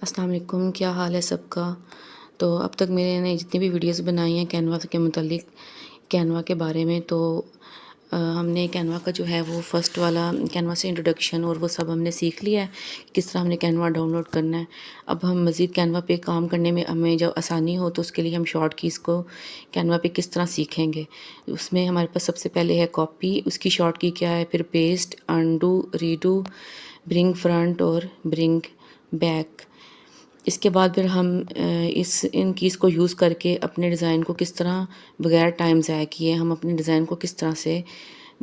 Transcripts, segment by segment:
अस्सलाम वालेकुम, क्या हाल है सबका। तो अब तक मैंने जितनी भी वीडियोस बनाई हैं कैनवा के मुतालिक, कैनवा के बारे में, तो हमने कैनवा का जो है वो फ़र्स्ट वाला कैनवा से इंट्रोडक्शन और वो सब हमने सीख लिया है, किस तरह हमने कैनवा डाउनलोड करना है। अब हम मज़ीद कैनवा पे काम करने में हमें जब आसानी हो तो उसके लिए हम शॉर्ट कीज़ को कैनवा पे किस तरह सीखेंगे। उसमें हमारे पास सबसे पहले है कॉपी, उसकी शॉर्ट की क्या है, फिर paste, undo, redo, bring front और ब्रिंग बैक। इसके बाद फिर हम इन कीज़ को यूज़ करके अपने डिज़ाइन को किस तरह बगैर टाइम ज़ाया किए हम अपने डिज़ाइन को किस तरह से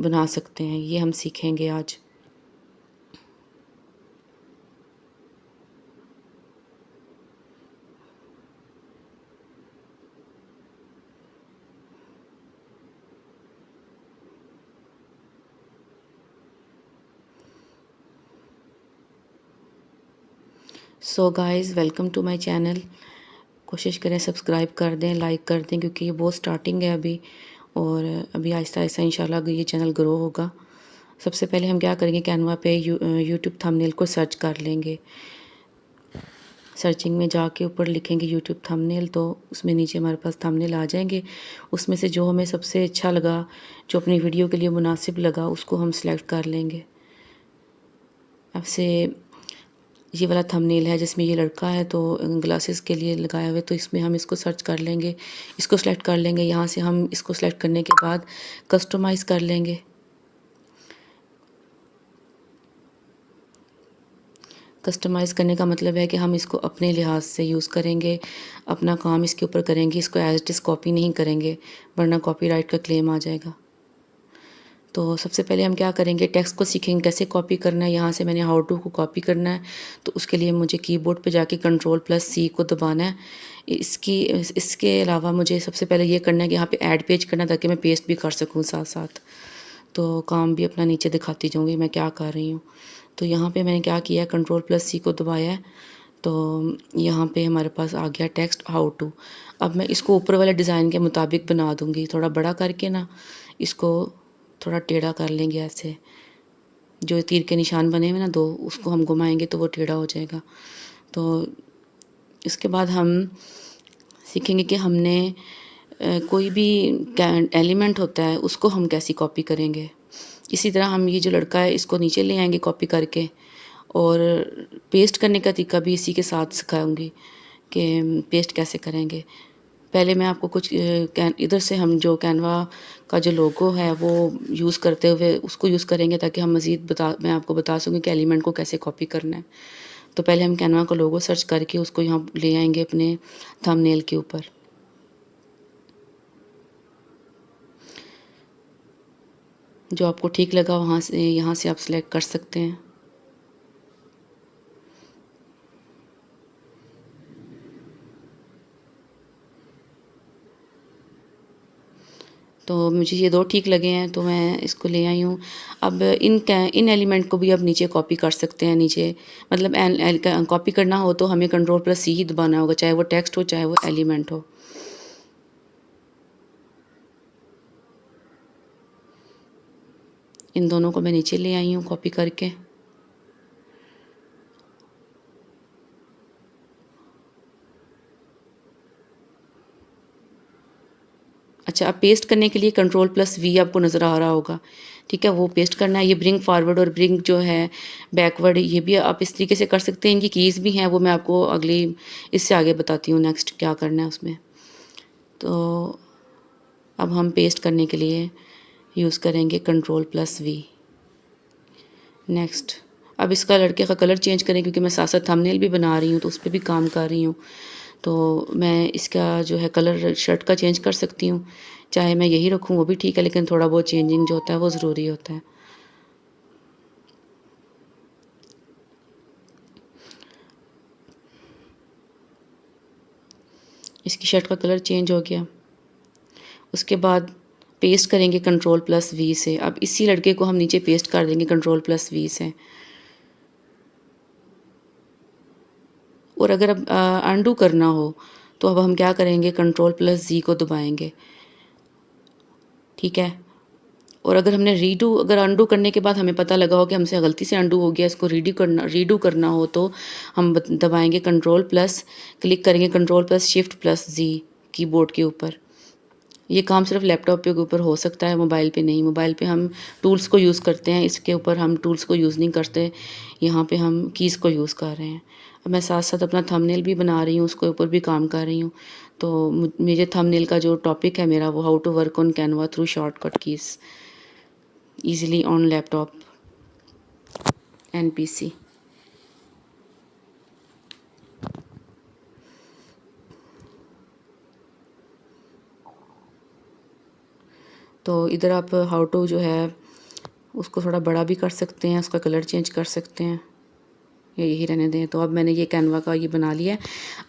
बना सकते हैं, ये हम सीखेंगे आज। सो guys, welcome to my channel. कोशिश करें सब्सक्राइब कर दें, लाइक कर दें, क्योंकि ये बहुत स्टार्टिंग है अभी, और अभी आहिस्ता आहिस्ता इंशाल्लाह ये चैनल ग्रो होगा। सबसे पहले हम क्या करेंगे, कैनवा पे यूट्यूब थंबनेल को सर्च कर लेंगे। सर्चिंग में जाके ऊपर लिखेंगे यूट्यूब थंबनेल, तो उसमें नीचे हमारे पास थंबनेल आ जाएंगे। उसमें से जो हमें सबसे अच्छा लगा, जो अपनी वीडियो के लिए मुनासिब लगा, उसको हम सिलेक्ट कर लेंगे। अब से ये वाला थंबनेल है जिसमें ये लड़का है, तो ग्लासेस के लिए लगाया हुआ है, तो इसमें हम इसको सर्च कर लेंगे, इसको सेलेक्ट कर लेंगे। यहाँ से हम इसको सेलेक्ट करने के बाद कस्टमाइज़ कर लेंगे। कस्टमाइज़ करने का मतलब है कि हम इसको अपने लिहाज से यूज़ करेंगे, अपना काम इसके ऊपर करेंगे, इसको एज़ इट इज़ कॉपी नहीं करेंगे, वरना कॉपीराइट का क्लेम आ जाएगा। तो सबसे पहले हम क्या करेंगे, टेक्स्ट को सीखेंगे कैसे कॉपी करना है। यहाँ से मैंने हाउ टू को कॉपी करना है, तो उसके लिए मुझे कीबोर्ड पे जाके कंट्रोल+C को दबाना है। इसके अलावा मुझे सबसे पहले ये करना है कि यहाँ पे ऐड पेज करना है, ताकि मैं पेस्ट भी कर सकूँ साथ साथ। तो काम भी अपना नीचे दिखाती जाऊँगी मैं क्या कर रही हूँ। तो यहाँ पे मैंने क्या किया है, कंट्रोल+C को दबाया है, तो यहाँ पे हमारे पास आ गया टेक्स्ट हाउ टू। अब मैं इसको ऊपर वाले डिज़ाइन के मुताबिक बना दूँगी, थोड़ा बड़ा करके ना, इसको थोड़ा टेढ़ा कर लेंगे ऐसे। जो तीर के निशान बने हुए ना दो, उसको हम घुमाएंगे तो वो टेढ़ा हो जाएगा। तो इसके बाद हम सीखेंगे कि हमने कोई भी एलिमेंट होता है उसको हम कैसी कॉपी करेंगे। इसी तरह हम ये जो लड़का है इसको नीचे ले आएंगे कॉपी करके, और पेस्ट करने का तरीका भी इसी के साथ सिखाऊंगी कि पेस्ट कैसे करेंगे। पहले मैं आपको कुछ इधर से हम जो कैनवा का जो लोगो है वो यूज़ करते हुए उसको यूज़ करेंगे, ताकि हम मज़ीद मैं आपको बता सकूँ कि एलिमेंट को कैसे कॉपी करना है। तो पहले हम कैनवा का लोगो सर्च करके उसको यहाँ ले आएंगे अपने थंबनेल के ऊपर। जो आपको ठीक लगा वहाँ से यहाँ से आप सिलेक्ट कर सकते हैं। तो मुझे ये दो ठीक लगे हैं, तो मैं इसको ले आई हूँ। अब इन एलिमेंट को भी आप नीचे कॉपी कर सकते हैं। नीचे मतलब कॉपी करना हो तो हमें कंट्रोल+C ही दबाना होगा, चाहे वो टेक्स्ट हो चाहे वो एलिमेंट हो। इन दोनों को मैं नीचे ले आई हूँ कॉपी करके। अच्छा, अब पेस्ट करने के लिए कंट्रोल+V आपको नज़र आ रहा होगा, ठीक है, वो पेस्ट करना है। ये ब्रिंग फॉरवर्ड और ब्रिंग जो है बैकवर्ड, ये भी आप इस तरीके से कर सकते हैं। इनकी कीज़ भी हैं, वो मैं आपको अगली इससे आगे बताती हूँ नेक्स्ट क्या करना है उसमें। तो अब हम पेस्ट करने के लिए यूज़ करेंगे कंट्रोल+V। नेक्स्ट, अब इसका लड़के का कलर चेंज करें, क्योंकि मैं साथ साथ थंबनेल भी बना रही हूँ तो उस पर भी काम कर रही हूँ। तो मैं इसका जो है कलर शर्ट का चेंज कर सकती हूँ, चाहे मैं यही रखूँ वो भी ठीक है, लेकिन थोड़ा बहुत चेंजिंग जो होता है वो ज़रूरी होता है। इसकी शर्ट का कलर चेंज हो गया। उसके बाद पेस्ट करेंगे कंट्रोल+V से। अब इसी लड़के को हम नीचे पेस्ट कर देंगे कंट्रोल+V से। और अगर अब अनडू करना हो तो अब हम क्या करेंगे, कंट्रोल+Z को दबाएंगे, ठीक है। और अगर हमने अगर अंडू करने के बाद हमें पता लगा हो कि हमसे गलती से अंडू हो गया, इसको रीडू करना हो, तो हम दबाएंगे क्लिक करेंगे Ctrl+Shift+Z कीबोर्ड के ऊपर। ये काम सिर्फ लैपटॉप के ऊपर हो सकता है, मोबाइल पे नहीं। मोबाइल पे हम टूल्स को यूज़ करते हैं, इसके ऊपर हम टूल्स को यूज़ नहीं करते, यहाँ पे हम कीज़ को यूज़ कर रहे हैं। अब मैं साथ साथ अपना थंबनेल भी बना रही हूँ, उसके ऊपर भी काम कर रही हूँ। तो मेरे थंबनेल का जो टॉपिक है मेरा, वो how to work on Canva through shortcut keys easily on laptop and PC। तो इधर आप हाउ टू जो है उसको थोड़ा बड़ा भी कर सकते हैं, उसका कलर चेंज कर सकते हैं, यही रहने दें। तो अब मैंने ये कैनवा का ये बना लिया है।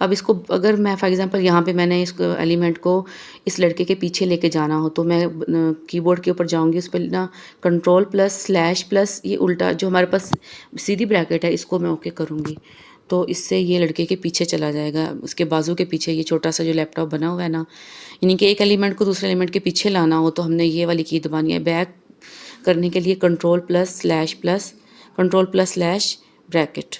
अब इसको अगर मैं फॉर एग्जांपल यहाँ पे मैंने इस एलिमेंट को इस लड़के के पीछे लेके जाना हो, तो मैं कीबोर्ड के ऊपर जाऊँगी, उस पर ना Ctrl+/+ ये उल्टा जो हमारे पास सीधी ब्रैकेट है, इसको मैं ओके करूँगी, तो इससे ये लड़के के पीछे चला जाएगा, उसके बाजू के पीछे। ये छोटा सा जो लैपटॉप बना हुआ है ना, यानी कि एक एलिमेंट को दूसरे एलिमेंट के पीछे लाना हो तो हमने ये वाली की दबानी है। बैक करने के लिए Ctrl+/ब्रैकेट।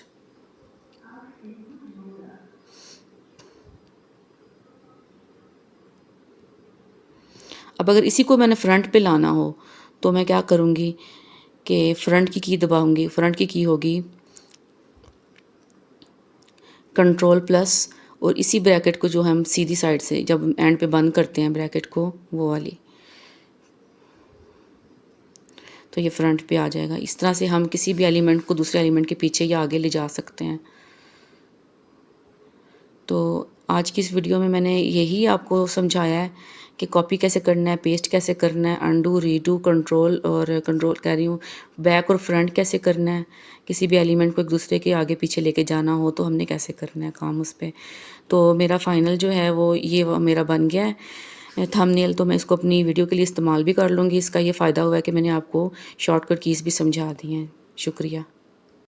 अब अगर इसी को मैंने फ्रंट पे लाना हो तो मैं क्या करूँगी कि फ्रंट की दबाऊँगी। फ्रंट की होगी Ctrl+ और इसी ब्रैकेट को जो हम सीधी साइड से जब एंड पे बंद करते हैं ब्रैकेट को, वो वाली, तो ये फ्रंट पे आ जाएगा। इस तरह से हम किसी भी एलिमेंट को दूसरे एलिमेंट के पीछे या आगे ले जा सकते हैं। तो आज की इस वीडियो में मैंने यही आपको समझाया है कि कॉपी कैसे करना है, पेस्ट कैसे करना है, अंडू, रीडू, कंट्रोल कह रही हूँ, बैक और फ्रंट कैसे करना है। किसी भी एलिमेंट को एक दूसरे के आगे पीछे लेके जाना हो तो हमने कैसे करना है काम उस पर। तो मेरा फाइनल जो है वो मेरा बन गया है थंबनेल। तो मैं इसको अपनी वीडियो के लिए इस्तेमाल भी कर लूँगी। इसका ये फ़ायदा हुआ है कि मैंने आपको शॉर्टकट कीज़ भी समझा दी हैं। शुक्रिया।